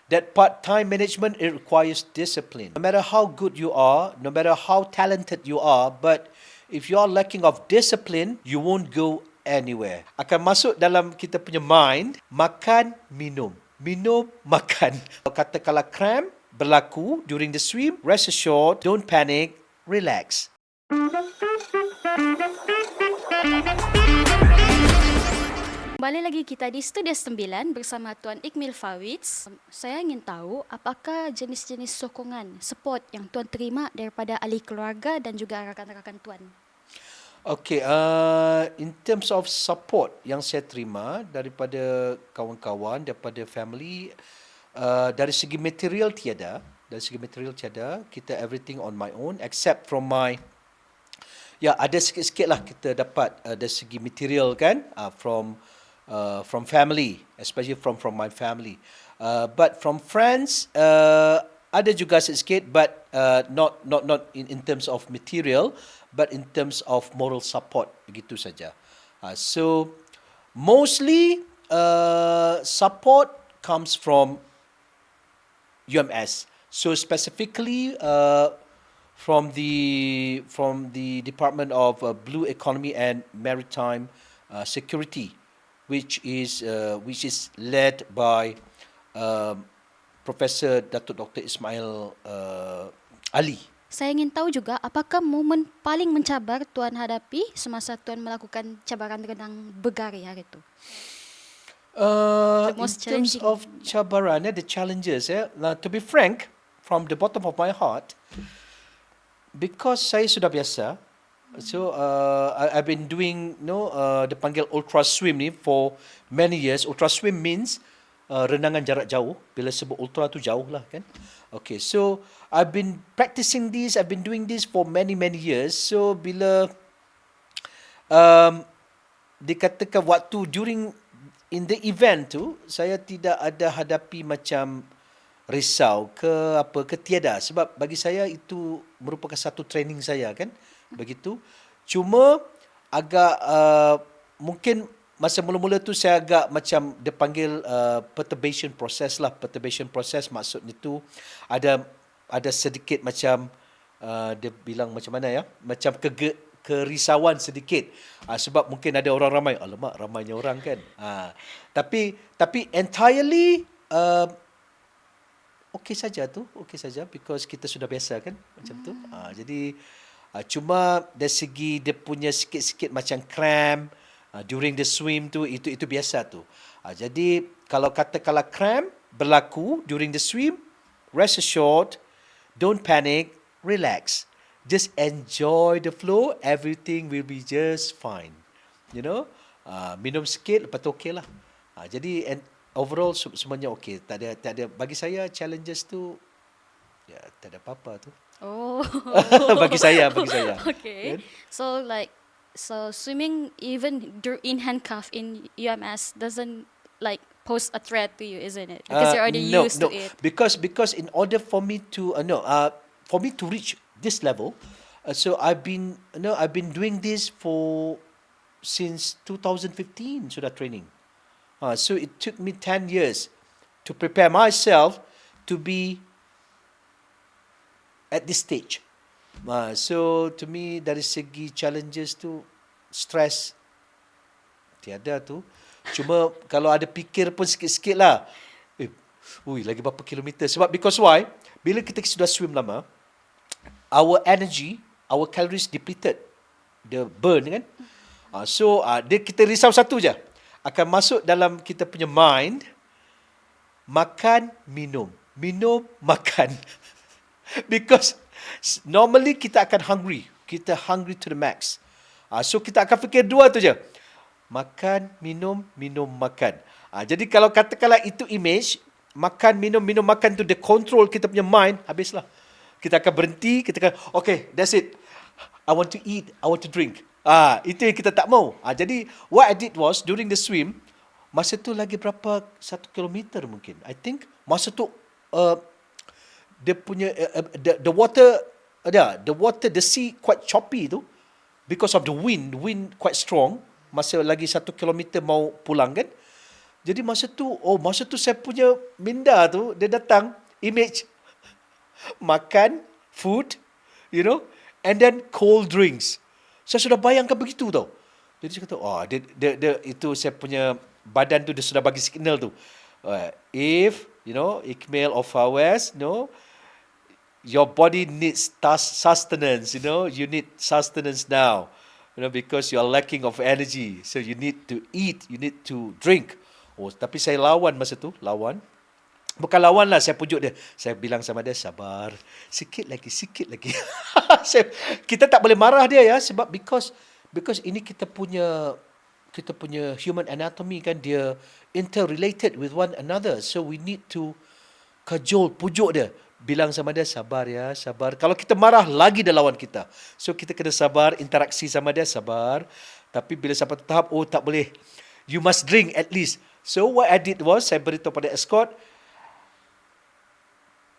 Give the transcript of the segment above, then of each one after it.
That part, time management, it requires discipline. No matter how good you are, no matter how talented you are, but if you are lacking of discipline, you won't go anywhere. Akan masuk dalam kita punya mind, makan, minum. Minum, makan. Katakanlah cramp berlaku during the swim, rest assured, don't panic, relax. Kembali lagi kita di Studio 9 bersama Tuan Ikhmil Fawedz. Saya ingin tahu apakah jenis-jenis sokongan, support yang Tuan terima daripada ahli keluarga dan juga rakan-rakan Tuan? Okay, in terms of support yang saya terima daripada kawan-kawan, daripada family, dari segi material tiada. Dari segi material tiada, kita everything on my own except from my... Ya, ada sikit-sikit lah kita dapat dari segi material kan, from family, especially from my family. But from friends, ada juga sikit, but not in terms of material, but in terms of moral support, begitu saja. So mostly support comes from UMS. So specifically from the Department of Blue Economy and Maritime Security, which is led by Professor Datuk Dr. Ismail Ali. Saya ingin tahu juga apakah momen paling mencabar Tuan hadapi semasa Tuan melakukan cabaran renang bergari hari itu? In terms of cabaran, the challenges, to be frank, from the bottom of my heart, because saya sudah biasa, so I've been doing dipanggil ultra swim ni for many years. Ultra swim means renangan jarak jauh. Bila sebut ultra tu jauh lah kan. Okay, so I've been practicing this, I've been doing this for many years. So bila dikatakan waktu in the event tu, saya tidak ada hadapi macam risau ke tiada, sebab bagi saya itu merupakan satu training saya kan, begitu. Cuma agak mungkin masa mula-mula tu saya agak macam dia panggil perturbation process lah. Perturbation process maksudnya tu ada sedikit macam dia bilang macam mana ya, macam kerisauan sedikit, sebab mungkin ada orang ramai, alamak ramainya orang kan, tapi entirely okey saja because kita sudah biasa kan macam tu. Jadi cuma dari segi dia punya sikit-sikit macam cramp during the swim tu, itu biasa tu. Jadi kalau katakanlah cramp berlaku during the swim, rest assured, don't panic, relax. Just enjoy the flow, everything will be just fine. You know, minum sikit lepas tu okey lah. Jadi overall semuanya okey. Tak ada bagi saya challenges tu ya tak ada apa-apa tu. Oh. bagi saya. Okay. Kan? So swimming even in handcuff in UMS doesn't like pose a threat to you, isn't it? Because you're already used to it. Because in order for me to for me to reach this level, so I've been doing this since 2015 sudah training. So it took me 10 years to prepare myself to be at this stage. So to me dari segi challenges tu, stress tiada tu. Cuma kalau ada fikir pun sikit-sikit lah. Lagi berapa kilometer. Sebab because why? Bila kita sudah swim lama, our energy, our calories depleted. Dia burn kan. So kita risau satu je. Akan masuk dalam kita punya mind, makan, minum. Minum, makan. Because normally kita akan hungry. Kita hungry to the max. So kita akan fikir dua tu je. Makan, minum, makan. Jadi kalau katakanlah itu image, makan, minum, makan tu dia control kita punya mind, habislah. Kita akan berhenti, kita akan, okay, that's it. I want to eat, I want to drink. Itu yang kita tak mau. Jadi what I did was during the swim, masa tu lagi berapa 1 kilometer mungkin. I think masa tu dia punya the water, the sea quite choppy tu because of the wind quite strong. Masa lagi 1 kilometer mau pulang kan. Jadi masa tu saya punya minda tu, dia datang, image, makan, food, you know, and then cold drinks. Saya sudah bayangkan begitu tau. Jadi saya kata, dia itu saya punya badan tu dia sudah bagi signal tu. If, you know, Ikhmil or Fawedz, your body needs sustenance, you need sustenance now, because you are lacking of energy. So you need to eat, you need to drink. Tapi saya lawan masa tu, lawan. Bukan lawan lah, saya pujuk dia. Saya bilang sama dia, sabar, sikit lagi. Kita tak boleh marah dia ya, sebab because ini kita punya human anatomy kan, dia interrelated with one another. So we need to kajol, pujuk dia. Bilang sama dia, sabar ya, sabar. Kalau kita marah, lagi dia lawan kita. So kita kena sabar, interaksi sama dia, sabar. Tapi bila sampai tahap, tak boleh. You must drink at least. So what I did was, saya beritahu pada escort,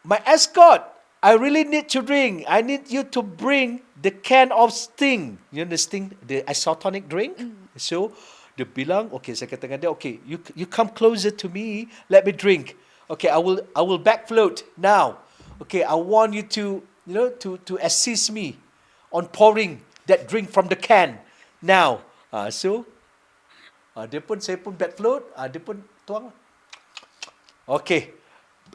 my escort, I really need to drink. I need you to bring the can of Sting. You know the Sting, the isotonic drink? So, dia bilang, okay, saya kata dengan dia, okay, you come closer to me, let me drink. Okay, I will back float now. Okay, I want you to, to assist me on pouring that drink from the can now. Saya pun back float, dia pun tuang. Okay.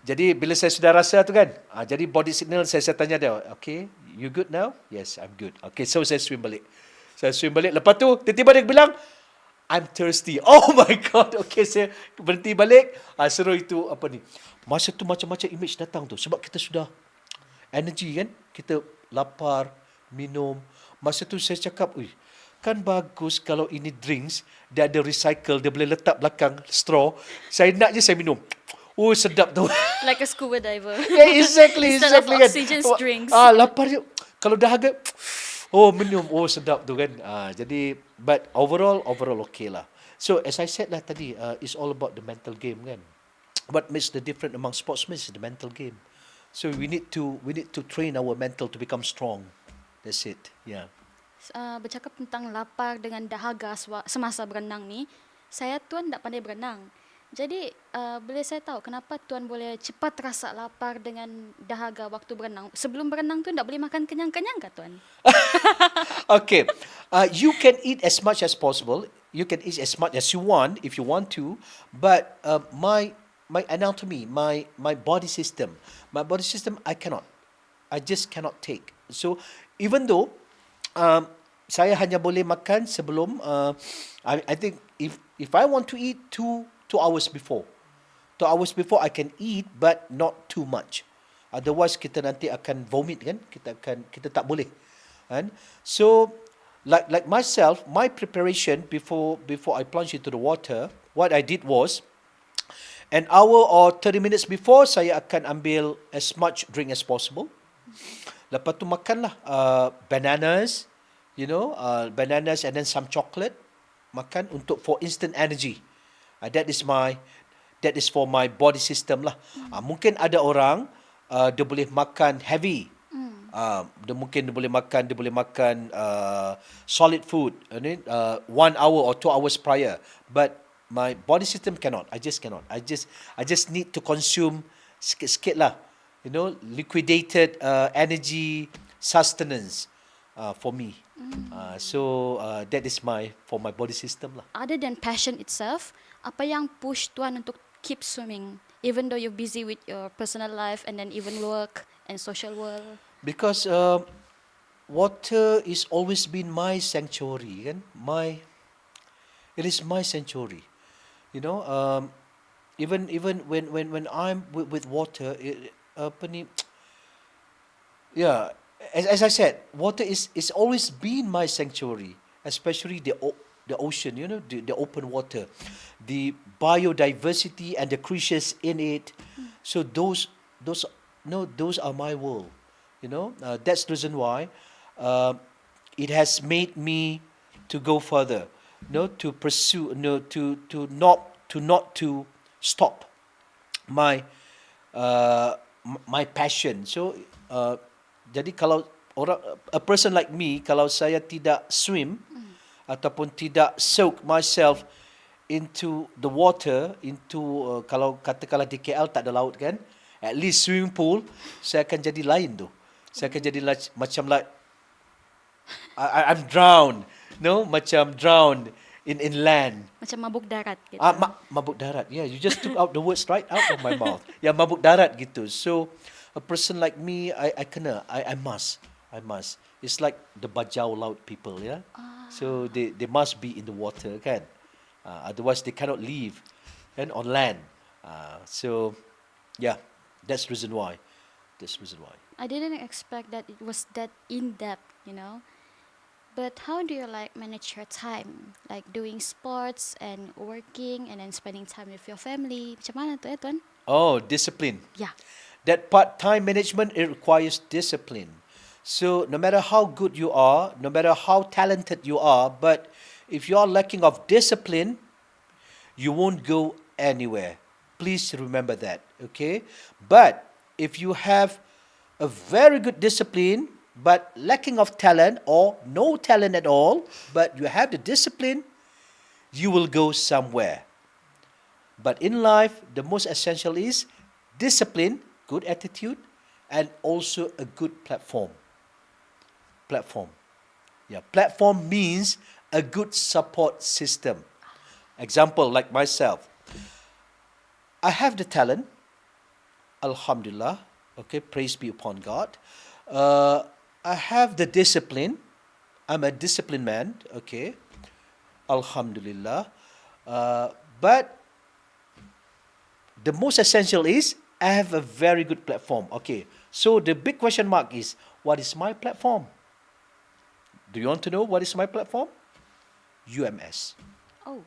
Jadi bila saya sudah rasa tu kan, jadi body signal saya tanya dia, okay, you good now? Yes, I'm good. Okay, so saya swim balik. Lepas tu, tiba-tiba dia bilang, I'm thirsty. Oh my God. Okay, saya berhenti balik. Suruh itu, masa tu macam-macam image datang tu. Sebab kita sudah energy kan. Kita lapar, minum. Masa tu saya cakap, kan bagus kalau ini drinks, dia ada recycle, dia boleh letak belakang straw. Saya nak je saya minum. Sedap tu. Like a scuba diver. Yeah, exactly. Instead of oxygen drinks. Lapar je. Kalau dahaga, minum. Sedap tu kan. Jadi, but overall okay lah. So, as I said lah tadi, it's all about the mental game kan. What makes the difference among sportsmen is the mental game. So, we need to train our mental to become strong. That's it. Yeah. Bercakap tentang lapar dengan dahaga semasa berenang ni, saya tuan tak pandai berenang. Jadi, boleh saya tahu kenapa tuan boleh cepat rasa lapar dengan dahaga waktu berenang? Sebelum berenang tu tak boleh makan kenyang-kenyang ke tuan? Okay. You can eat as much as possible. You can eat as much as you want if you want to. But my anatomy, my body system, I cannot. I just cannot take. So, even though saya hanya boleh makan sebelum, I think if I want to eat 2 hours before. 2 hours before I can eat, but not too much. Otherwise kita nanti akan vomit kan? Kita tak boleh. Kan? So like myself, my preparation before I plunge into the water, what I did was, an hour or 30 minutes before, saya akan ambil as much drink as possible. Lepas tu makanlah bananas, bananas and then some chocolate. Makan for instant energy. That is for my body system lah. Mungkin ada orang dia boleh makan heavy. Dia boleh makan solid food 1 hour or 2 hours prior. But my body system cannot. I just cannot. I just need to consume sikit-sikit lah. Liquidated energy sustenance for me. So that is for my body system lah. Other than passion itself, apa yang push tuan untuk keep swimming even though you're busy with your personal life and then even work and social world? Because water is always been my sanctuary kan. It is my sanctuary. Even when I'm with water, as I said, water is always been my sanctuary, especially the ocean, the open water, the biodiversity and the creatures in it. So those are my world. That's the reason why it has made me to go further, to pursue, to not to stop my passion. So jadi kalau a person like me, kalau saya tidak swim ataupun tidak soak myself into the water, into kalau katakanlah di KL tak ada laut kan, at least swimming pool, saya akan jadi lain tu. Saya akan jadi macam like I'm drowned, no, macam drowned in land. Macam mabuk darat gitu. Mabuk darat. Yeah, you just took out the words right out of my mouth. Yeah, mabuk darat gitu. So a person like me, I must. It's like the bajau laut people, yeah. So they must be in the water, kan? Otherwise they cannot live, and on land. So yeah, that's reason why. I didn't expect that it was that in depth, you know. But how do you like manage your time, like doing sports and working and then spending time with your family? Macam mana tu Tuan? Oh, discipline. Yeah. That part-time management, it requires discipline. So no matter how good you are, no matter how talented you are, but if you are lacking of discipline, you won't go anywhere. Please remember that, okay? But if you have a very good discipline, but lacking of talent or no talent at all, but you have the discipline, you will go somewhere. But in life, the most essential is discipline, good attitude, and also a good platform. Yeah, platform means a good support system. Example, like myself. I have the talent, Alhamdulillah, okay, praise be upon God. I have the discipline, I'm a disciplined man, okay, Alhamdulillah. But the most essential is I have a very good platform. Okay, so the big question mark is, what is my platform? Do you want to know what is my platform? UMS. Oh.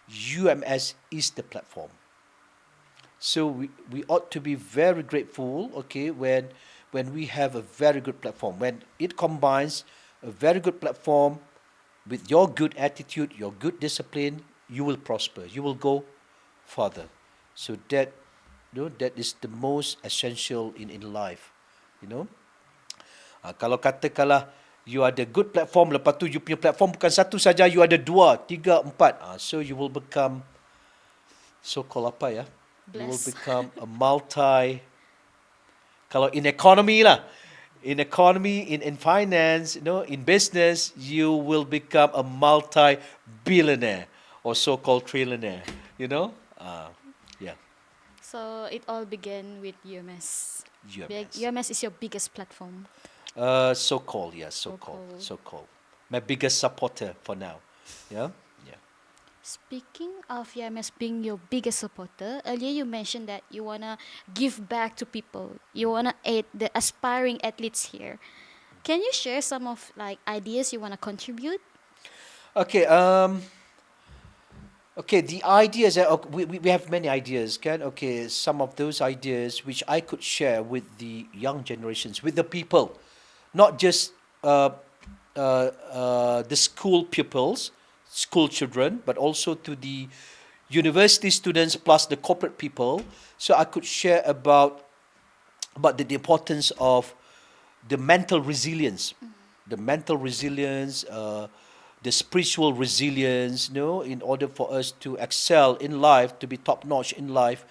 UMS is the platform. So we ought to be very grateful, okay, when we have a very good platform. When it combines a very good platform with your good attitude, your good discipline, you will prosper. You will go further. So that is the most essential in life. Kalau katakanlah you ada good platform, lepas tu you punya platform bukan satu saja, you ada 2, 3, 4. So you will become so-called apa ya? You will become a multi. Kalau in economy lah, in finance, in business, you will become a multi-billionaire or so-called trillionaire. Yeah. So it all began with UMS. UMS. UMS is your biggest platform. So-called. My biggest supporter for now. Yeah. Speaking of UMS being your biggest supporter, earlier you mentioned that you want to give back to people. You want to aid the aspiring athletes here. Can you share some of like ideas you want to contribute? Okay. Okay, the ideas, we have many ideas, Ken. Okay, some of those ideas which I could share with the young generations, with the people, not just the school pupils, school children, but also to the university students plus the corporate people. So I could share about the importance of the mental resilience, the spiritual resilience. In order for us to excel in life, to be top notch in life,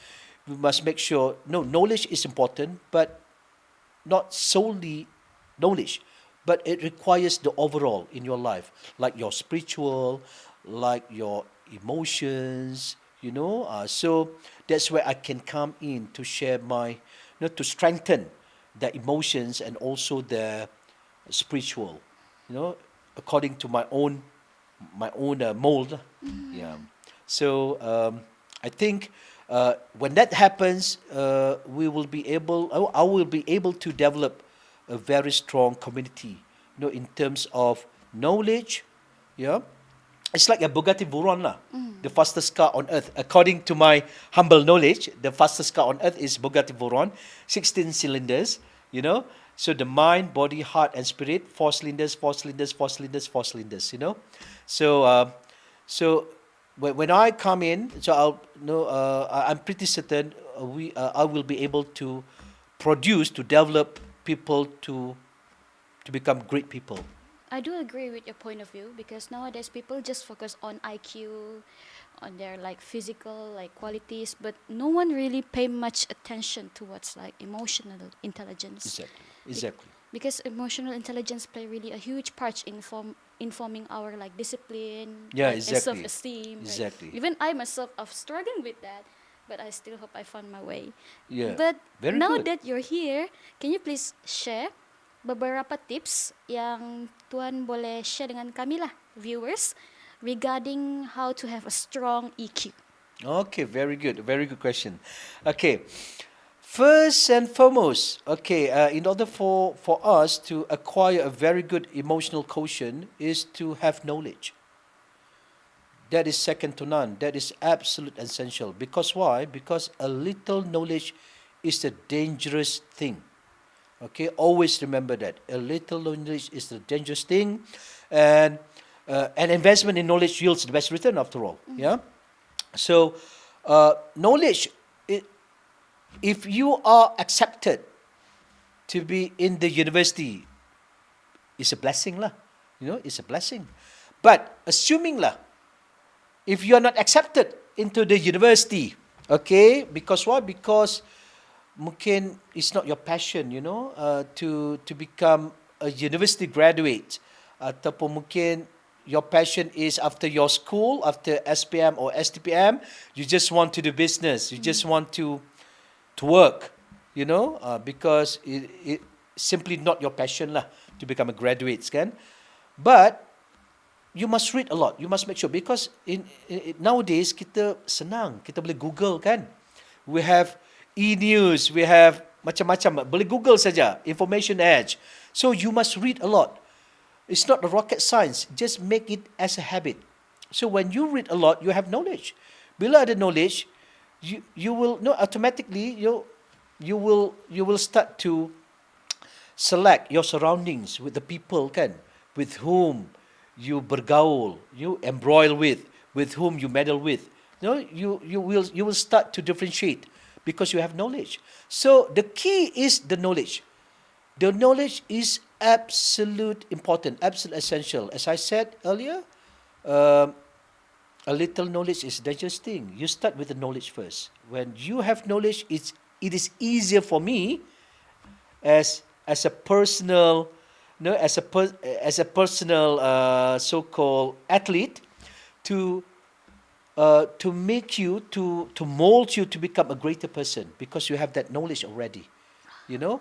we must make sure knowledge is important, but not solely knowledge, but it requires the overall in your life, like your spiritual, like your emotions, so that's where I can come in to share my, to strengthen the emotions and also the spiritual, according to my own mold. Yeah. So I think when that happens, I will be able to develop a very strong community, in terms of knowledge. Yeah, it's like a Bugatti Veyron lah. The fastest car on earth, according to my humble knowledge, the fastest car on earth is Bugatti Veyron, 16 cylinders. So the mind, body, heart, and spirit, 4 cylinders. So when I come in, so I'm pretty certain I will be able to develop people to become great people. I do agree with your point of view because nowadays people just focus on IQ, on their like physical like qualities, but no one really pay much attention towards like emotional intelligence. Exactly. Exactly. Because emotional intelligence play really a huge part in informing our like discipline, Yeah, like and exactly. self-esteem. Right? Exactly. Even I myself, I'm struggling with that, but I still hope I found my way. Yeah. But Very now good. that you're here, can you please share beberapa tips yang Tuan boleh share dengan kami lah, viewers, regarding how to have a strong EQ? Okay, very good. Very good question. Okay. First and foremost, okay, in order for us to acquire a very good emotional quotient is to have knowledge. That is second to none. That is absolute essential. Because why? Because a little knowledge is a dangerous thing. Okay, always remember that. A little knowledge is a dangerous thing, and an investment in knowledge yields the best return after all. Yeah? So, knowledge, if you are accepted to be in the university, it's a blessing lah. You know, it's a blessing. But assuming lah, if you are not accepted into the university, okay, because why? Because mungkin it's not your passion, you know, to become a university graduate, ataupun mungkin your passion is after your school, after SPM or STPM, you just want to do business, you just want to work, you know, because it simply not your passion lah to become a graduate, kan? But you must read a lot. You must make sure because nowadays kita senang, kita boleh Google kan. We have e-news, we have macam-macam. Boleh Google saja, information edge. So you must read a lot. It's not a rocket science. Just make it as a habit. So when you read a lot, you have knowledge. Bila ada knowledge, you will no automatically you will start to select your surroundings with the people kan, with whom you bergaul, you embroil with whom you meddle with. You will start to differentiate because you have knowledge. So the key is the knowledge. The knowledge is absolute important, absolute essential. As I said earlier, a little knowledge is the just thing. You start with the knowledge first. When you have knowledge, it is easier for me as a personal, as a personal so-called athlete to make you to mold you to become a greater person because you have that knowledge already, you know.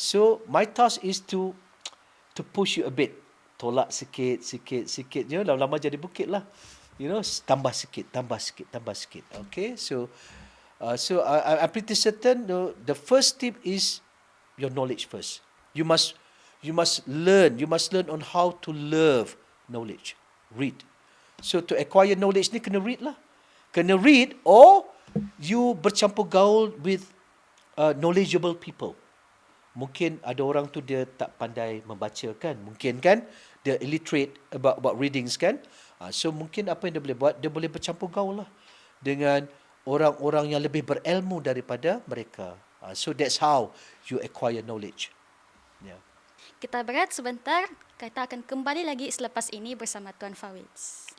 So my task is to push you a bit, tolak sikit, you know, lama-lama jadi bukit lah, you know, tambah sikit. Okay, so I'm pretty certain the first tip is your knowledge first. You must learn on how to love knowledge. Read. So to acquire knowledge ni kena read lah. Kena read or you bercampur gaul with knowledgeable people. Mungkin ada orang tu dia tak pandai membaca kan. Mungkin kan dia illiterate about readings kan. So mungkin apa yang dia boleh buat, dia boleh bercampur gaul lah dengan orang-orang yang lebih berilmu daripada mereka. So that's how you acquire knowledge. Yeah. Kita berehat sebentar, kita akan kembali lagi selepas ini bersama Tuan Fawedz.